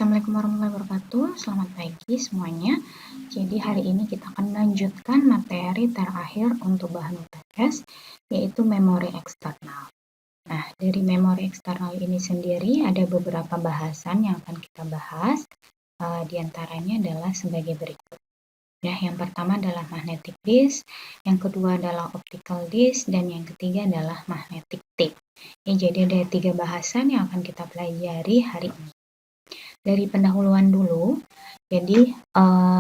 Assalamualaikum warahmatullahi wabarakatuh. Selamat pagi semuanya. Jadi hari ini kita akan melanjutkan materi terakhir untuk bahan UTS, yaitu memori eksternal. Nah, dari memori eksternal ini sendiri ada beberapa bahasan yang akan kita bahas. Di antaranya adalah sebagai berikut. Ya, yang pertama adalah magnetic disk, yang kedua adalah optical disk, dan yang ketiga adalah magnetic tape. Ya, jadi ada 3 bahasan yang akan kita pelajari hari ini. Dari pendahuluan dulu, jadi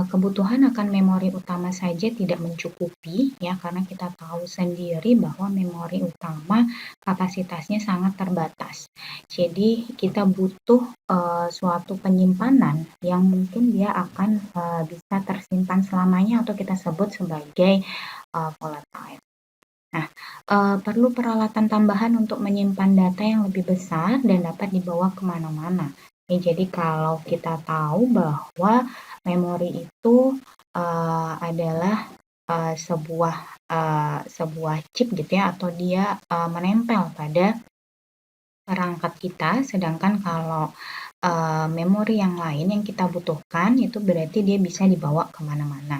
kebutuhan akan memori utama saja tidak mencukupi ya, karena kita tahu sendiri bahwa memori utama kapasitasnya sangat terbatas. Jadi kita butuh suatu penyimpanan yang mungkin dia akan bisa tersimpan selamanya atau kita sebut sebagai volatile. Nah, perlu peralatan tambahan untuk menyimpan data yang lebih besar dan dapat dibawa kemana-mana. Jadi kalau kita tahu bahwa memori itu adalah sebuah chip gitu ya, atau dia menempel pada perangkat kita, sedangkan kalau memori yang lain yang kita butuhkan itu berarti dia bisa dibawa kemana-mana.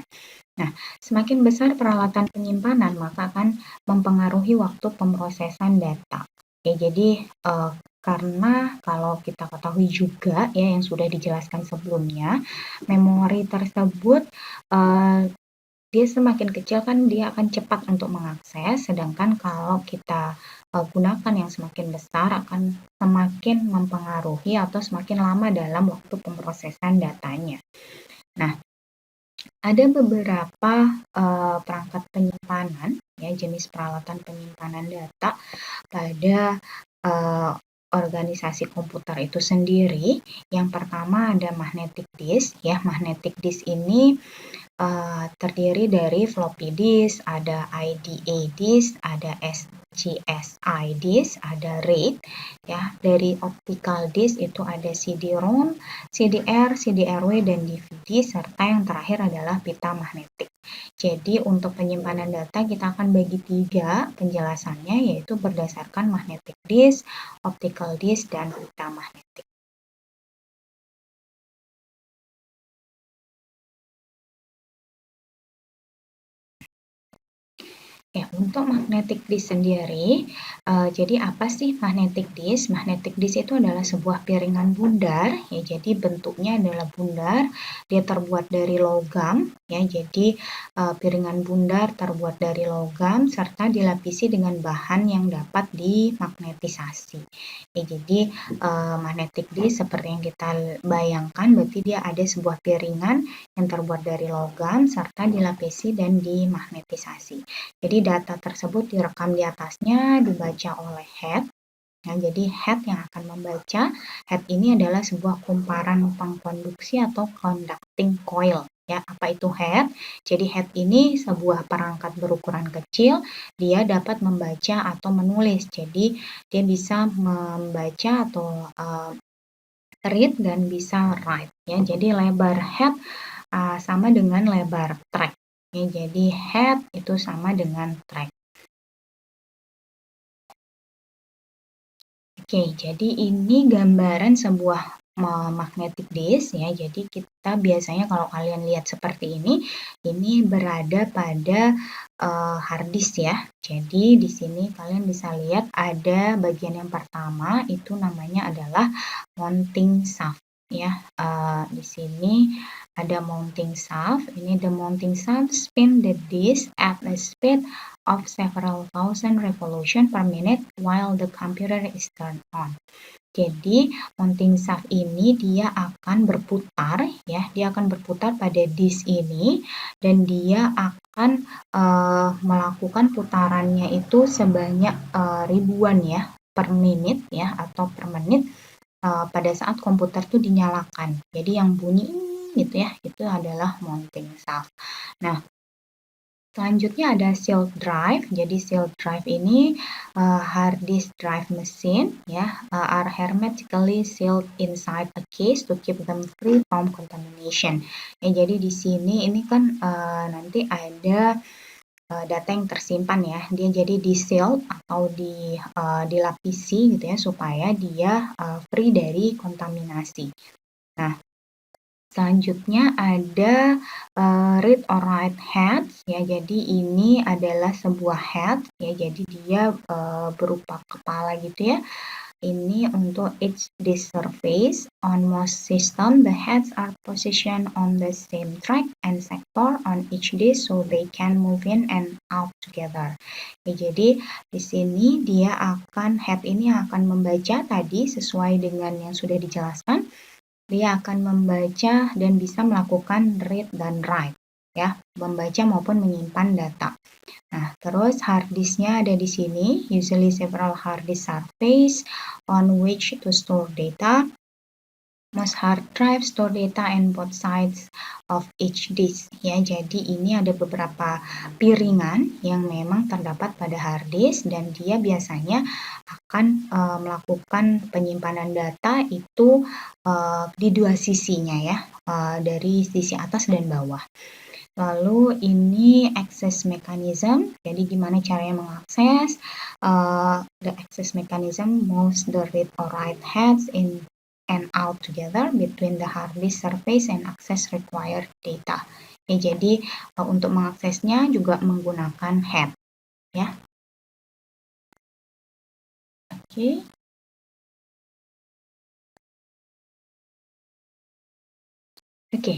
Nah, semakin besar peralatan penyimpanan, maka akan mempengaruhi waktu pemrosesan data. Ya, jadi karena kalau kita ketahui juga ya yang sudah dijelaskan sebelumnya, memori tersebut dia semakin kecil kan dia akan cepat untuk mengakses, sedangkan kalau kita gunakan yang semakin besar akan semakin mempengaruhi atau semakin lama dalam waktu pemrosesan datanya. Nah, ada beberapa perangkat penyimpanan, ya jenis peralatan penyimpanan data pada organisasi komputer itu sendiri. Yang pertama ada magnetic disk, ya magnetic disk ini terdiri dari floppy disk, ada IDA disk, ada SGSI disk, ada RAID. Ya, dari optical disk itu ada CD-ROM, CDR, CDRW, dan DVD, serta yang terakhir adalah pita magnetik. Jadi untuk penyimpanan data kita akan bagi 3 penjelasannya, yaitu berdasarkan magnetic disk, optical disk, dan pita magnetik. Ya, untuk magnetic disk sendiri, jadi apa sih magnetic disk? Magnetic disk itu adalah sebuah piringan bundar, ya jadi bentuknya adalah bundar, dia terbuat dari logam, ya jadi piringan bundar terbuat dari logam serta dilapisi dengan bahan yang dapat dimagnetisasi. Ya, jadi magnetic disk seperti yang kita bayangkan, berarti dia ada sebuah piringan yang terbuat dari logam serta dilapisi dan dimagnetisasi. Jadi data tersebut direkam di atasnya, dibaca oleh head. Nah, jadi head yang akan membaca. Head ini adalah sebuah kumparan pengkonduksi atau conducting coil. Ya, apa itu head? Jadi head ini sebuah perangkat berukuran kecil, dia dapat membaca atau menulis. Jadi dia bisa membaca atau read dan bisa write. Ya, jadi lebar head sama dengan lebar track. Ya, jadi head itu sama dengan track. Oke, jadi ini gambaran sebuah magnetic disk ya. Jadi kita biasanya kalau kalian lihat seperti ini berada pada hard disk ya. Jadi di sini kalian bisa lihat ada bagian yang pertama itu namanya adalah mounting shaft ya. Di sini ada mounting shaft. Ini the mounting shaft spin the disk at a speed of several thousand revolution per minute while the computer is turned on. Jadi mounting shaft ini dia akan berputar ya, dia akan berputar pada disk ini dan dia akan melakukan putarannya itu sebanyak ribuan ya per menit ya atau per menit pada saat komputer itu dinyalakan. Jadi yang bunyi gitu ya, itu adalah mounting shaft. Nah, selanjutnya ada sealed drive. Jadi sealed drive ini hard disk drive machine ya are hermetically sealed inside a case to keep them free from contamination. Ya, jadi di sini ini kan nanti ada data yang tersimpan ya. Dia jadi di sealed atau dilapisi gitu ya supaya dia free dari kontaminasi. Nah, selanjutnya ada read or write heads ya. Jadi ini adalah sebuah head ya. Jadi dia berupa kepala gitu ya. Ini untuk each disk surface. On most system, the heads are positioned on the same track and sector on each disk so they can move in and out together. Ya, jadi di sini dia head ini akan membaca tadi sesuai dengan yang sudah dijelaskan. Dia akan membaca dan bisa melakukan read dan write ya, membaca maupun menyimpan data. Nah, terus hard disknya ada di sini, usually several hard disk surface on which to store data. Most hard drive store data and both sides of each disk ya. Jadi ini ada beberapa piringan yang memang terdapat pada hard disk dan dia biasanya akan melakukan penyimpanan data itu di dua sisinya ya, dari sisi atas dan bawah. Lalu ini access mechanism, jadi gimana caranya mengakses. The access mechanism moves the read or write heads in and out together between the hard disk surface and access required data. Ya, jadi untuk mengaksesnya juga menggunakan head ya. Oke. Oke.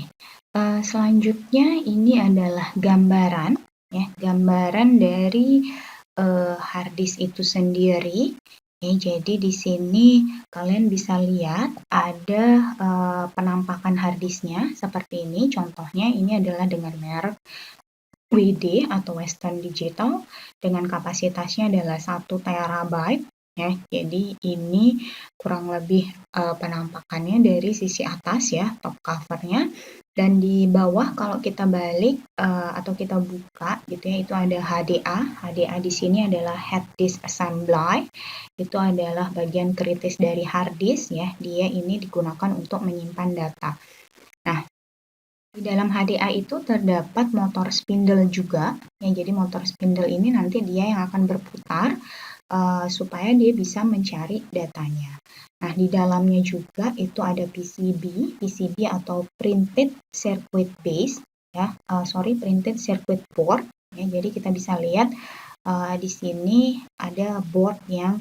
Selanjutnya ini adalah gambaran ya, gambaran dari hard disk itu sendiri. Ya, jadi di sini kalian bisa lihat ada penampakan hard disknya seperti ini. Contohnya ini adalah dengan merek WD atau Western Digital dengan kapasitasnya adalah 1 terabyte ya. Jadi ini kurang lebih penampakannya dari sisi atas ya, top covernya. Dan di bawah kalau kita balik atau kita buka gitu ya, itu ada HDA. HDA di sini adalah head disk assembly. Itu adalah bagian kritis dari hard disk ya. Dia ini digunakan untuk menyimpan data. Nah, di dalam HDA itu terdapat motor spindle juga. Ya, jadi motor spindle ini nanti dia yang akan berputar supaya dia bisa mencari datanya. Nah, di dalamnya juga itu ada PCB atau printed circuit base ya, printed circuit board ya. Jadi kita bisa lihat di sini ada board yang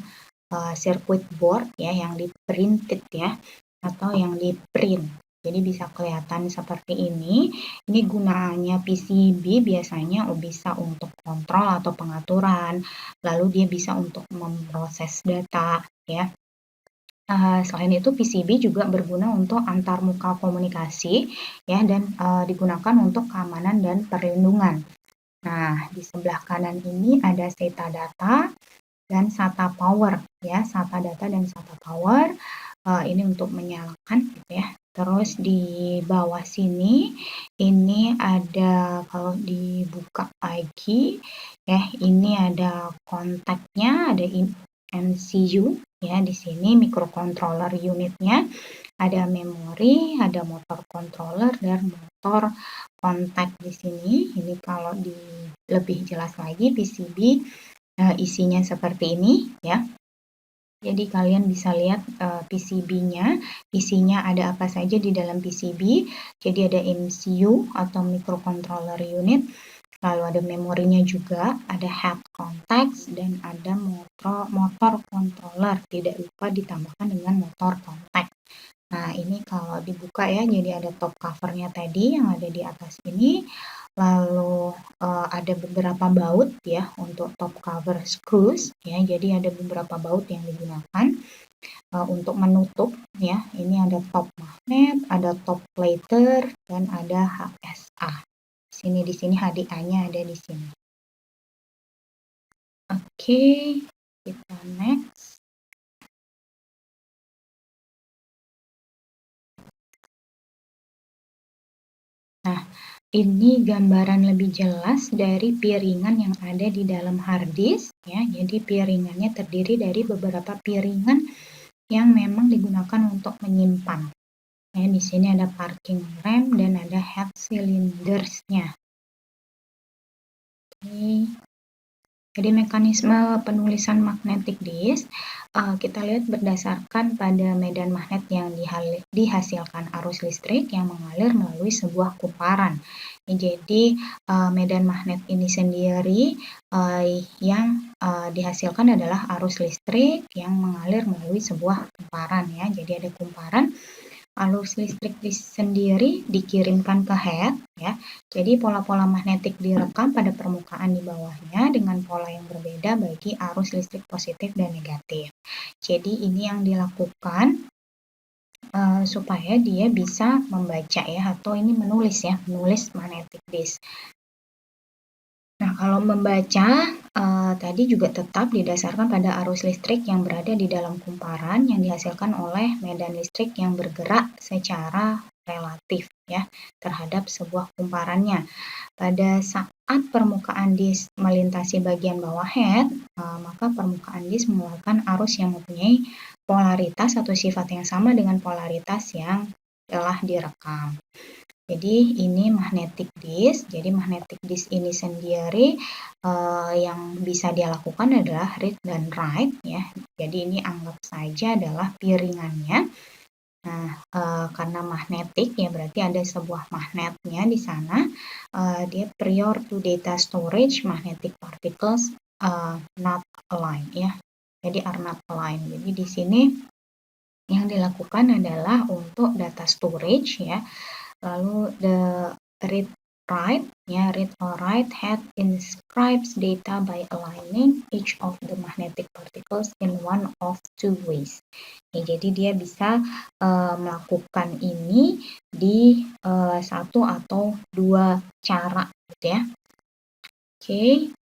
circuit board ya, yang di printed ya, atau yang di print. Jadi bisa kelihatan seperti ini. Ini gunaannya PCB biasanya bisa untuk kontrol atau pengaturan. Lalu dia bisa untuk memproses data ya. Selain itu PCB juga berguna untuk antarmuka komunikasi ya, dan digunakan untuk keamanan dan perlindungan. Nah, di sebelah kanan ini ada SATA data dan SATA power ya, SATA data dan SATA power. Ini untuk menyalakan gitu ya. Terus di bawah sini ini ada, kalau dibuka lagi ya, ini ada kontaknya, ada MCU ya, di sini microcontroller unitnya, ada memori, ada motor controller dan motor kontak di sini. Ini kalau lebih jelas lagi PCB isinya seperti ini ya. Jadi kalian bisa lihat PCB-nya, isinya ada apa saja di dalam PCB. Jadi ada MCU atau microcontroller unit, lalu ada memorinya juga, ada head contacts, dan ada motor controller. Tidak lupa ditambahkan dengan motor contact. Nah, ini kalau dibuka ya, jadi ada top covernya tadi yang ada di atas ini. Lalu ada beberapa baut ya untuk top cover screws ya. Jadi ada beberapa baut yang digunakan untuk menutup ya. Ini ada top magnet, ada top plater, dan ada HSA. Di sini HDA-nya ada di sini. Oke, kita next. Nah, ini gambaran lebih jelas dari piringan yang ada di dalam hard disk ya. Jadi piringannya terdiri dari beberapa piringan yang memang digunakan untuk menyimpan. Ya, di sini ada parking ram dan ada head cylinders-nya. Oke. Jadi mekanisme penulisan magnetic disk kita lihat berdasarkan pada medan magnet yang dihasilkan arus listrik yang mengalir melalui sebuah kumparan. Jadi medan magnet ini sendiri yang dihasilkan adalah arus listrik yang mengalir melalui sebuah kumparan ya. Jadi ada kumparan, arus listrik sendiri dikirimkan ke head ya. Jadi pola-pola magnetik direkam pada permukaan di bawahnya dengan pola yang berbeda bagi arus listrik positif dan negatif. Jadi ini yang dilakukan supaya dia bisa membaca ya, atau ini menulis magnetic disk. Nah, kalau membaca tadi juga tetap didasarkan pada arus listrik yang berada di dalam kumparan yang dihasilkan oleh medan listrik yang bergerak secara relatif ya terhadap sebuah kumparannya. Pada saat permukaan disk melintasi bagian bawah head, maka permukaan disk mengeluarkan arus yang mempunyai polaritas atau sifat yang sama dengan polaritas yang telah direkam. Jadi ini magnetic disk. Jadi magnetic disk ini sendiri yang bisa dia lakukan adalah read dan write ya. Jadi ini anggap saja adalah piringannya. Nah, karena magnetik ya berarti ada sebuah magnetnya di sana. Dia prior to data storage, magnetic particles not aligned ya. Jadi are not aligned. Jadi di sini yang dilakukan adalah untuk data storage ya. Lalu the read write ya, read or write head inscribes data by aligning each of the magnetic particles in one of two ways. Ya, jadi dia bisa melakukan ini di satu atau dua cara gitu ya. Oke,